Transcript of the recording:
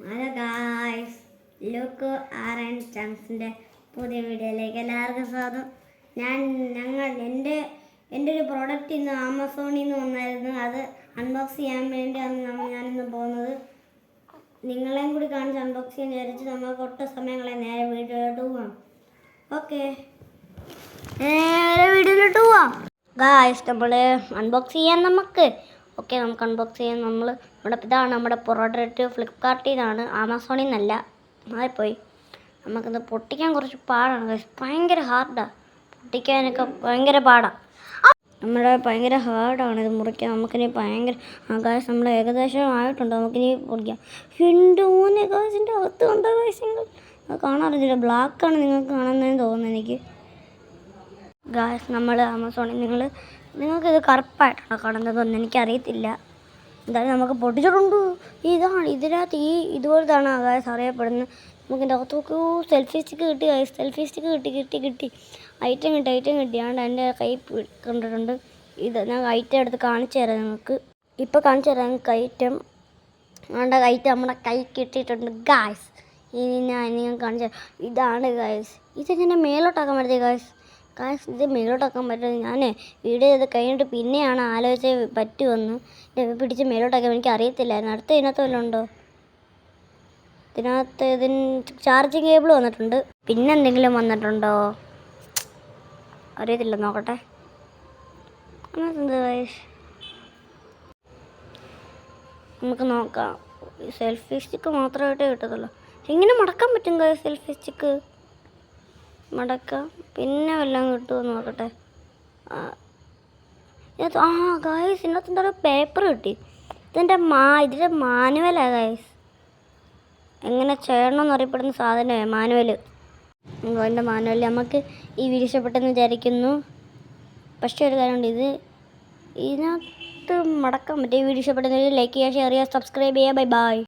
Hello guys, ലുക്ക് ആർ ആൻഡ് ചങ്സിൻ്റെ പുതിയ വീഡിയോയിലേക്ക് എല്ലാവർക്കും സ്വാഗതം. എൻ്റെ ഒരു പ്രോഡക്റ്റ് ഇന്ന് ആമസോണിൽ നിന്ന് വന്നായിരുന്നു. അത് അൺബോക്സ് ചെയ്യാൻ വേണ്ടിയാണ് ഞാനിന്ന് പോകുന്നത്. നിങ്ങളെയും കൂടി കാണിച്ച് അൺബോക്സ് ചെയ്യാൻ വിചാരിച്ച് നമുക്ക് ഒട്ടും സമയങ്ങളെ നേരെ വീഡിയോയിലോട്ട് പോവാം. ഓക്കെ, നേരെ വീഡിയോയിലോട്ട് പോവാം. ഗായ്സ്, നമ്മൾ അൺബോക്സ് ചെയ്യാൻ നമുക്ക് അൺബോക്സ് ചെയ്യാൻ ഇതാണ് നമ്മുടെ പ്രോഡക്റ്റ്. ഫ്ലിപ്കാർട്ടിൽ നിന്നാണ്, ആമസോണിൽ നിന്നല്ല. മാറിപ്പോയി. നമുക്കിത് പൊട്ടിക്കാൻ കുറച്ച് പാടാണ് ഗായ്സ്. ഭയങ്കര ഹാർഡാണ് പൊട്ടിക്കാനൊക്കെ, ഭയങ്കര പാടാണ്. ഭയങ്കര ഹാർഡാണ് ഇത് മുറിക്കാൻ. നമുക്കിനി ഗായ്സ് നമ്മൾ ഏകദേശം ആയിട്ടുണ്ട്. നമുക്കിനി പൊടിക്കാം. മൂന്ന് ഗായ്സിൻ്റെ അകത്ത് കണ്ടോ ഗായ്സ്? അത് കാണാറില്ല, ബ്ലാക്കാണ് നിങ്ങൾക്ക് കാണുന്നതെന്ന് തോന്നുന്നു എനിക്ക്. ഗായ്സ്, നമ്മൾ ആമസോണിൽ നിങ്ങൾക്കിത് കറുപ്പായിട്ടാണ് കാണുന്നതെന്ന് എനിക്കറിയത്തില്ല. എന്തായാലും നമുക്ക് പൊട്ടിച്ചിട്ടുണ്ട്. ഇതിനകത്ത് ഇതുപോലത്താണ് ഗായ്സ് അറിയപ്പെടുന്നത്. നമുക്കിൻ്റെ അകത്ത് നോക്കൂ, സെൽഫി സ്റ്റിക്ക് കിട്ടി ഗായ്സ്. സെൽഫി സ്റ്റിക്ക് കിട്ടി. ഐറ്റം കിട്ടി. ആണ്ട് എൻ്റെ കൈ കണ്ടിട്ടുണ്ട്. ഞാൻ ഐറ്റം എടുത്ത് കാണിച്ചു തരാം നിങ്ങൾക്ക്. ഇപ്പോൾ കാണിച്ചു തരാം നിങ്ങൾക്ക് ഐറ്റം. ഐറ്റം നമ്മുടെ കൈ കിട്ടിയിട്ടുണ്ട് ഗായ്സ്. ഇനി ഞാൻ കാണിച്ചു തരാം. ഇതാണ് ഗായ്സ്. ഇതെങ്ങനെ മേലോട്ടാക്കാൻ പറ്റിയത് ഗായ്സ്? ഇത് മേലോട്ടാക്കാൻ പറ്റുന്നത് ഞാൻ വീഡിയോ ചെയ്ത് കഴിഞ്ഞിട്ട് പിന്നെയാണ് ആലോചിച്ച് പറ്റുമെന്ന്. പിടിച്ച് മേലോട്ടാക്കാൻ എനിക്ക് അറിയത്തില്ലായിരുന്നു. ഇതിനകത്ത് വല്ലതും ഉണ്ടോ? ഇതിന് ചാർജിങ് കേബിൾ വന്നിട്ടുണ്ട്. പിന്നെ എന്തെങ്കിലും വന്നിട്ടുണ്ടോ അറിയത്തില്ല, നോക്കട്ടെ. നമുക്ക് നോക്കാം. സെൽഫി സ്റ്റിക്ക് മാത്രമായിട്ടേ കിട്ടത്തുള്ളൂ. എങ്ങനെ മടക്കാൻ പറ്റും സെൽഫി സ്റ്റിക്ക്? മടക്കാം. പിന്നെ വല്ലതും കിട്ടുമെന്ന് നോക്കട്ടെ. ഗായ്സ്, ഇതിനകത്ത് എന്താ പേപ്പർ കിട്ടി. ഇതിൻ്റെ മാനുവലാണ് ഗായ്സ്. എങ്ങനെ ചെയ്യണമെന്ന് അറിയപ്പെടുന്ന സാധനമാണ് മാനുവൽ. അതിൻ്റെ മാനുവൽ നമുക്ക് ഈ വീഡിയോ ഇഷ്ടപ്പെട്ടെന്ന് വിചാരിക്കുന്നു. പക്ഷേ ഒരു കാര്യമുണ്ട്, ഇതിനകത്ത് മടക്കാൻ പറ്റും. ഈ വീഡിയോ ഇഷ്ടപ്പെട്ടെങ്കിൽ ലൈക്ക് ചെയ്യുക, ഷെയർ ചെയ്യുക, സബ്സ്ക്രൈബ് ചെയ്യുക. ബൈ.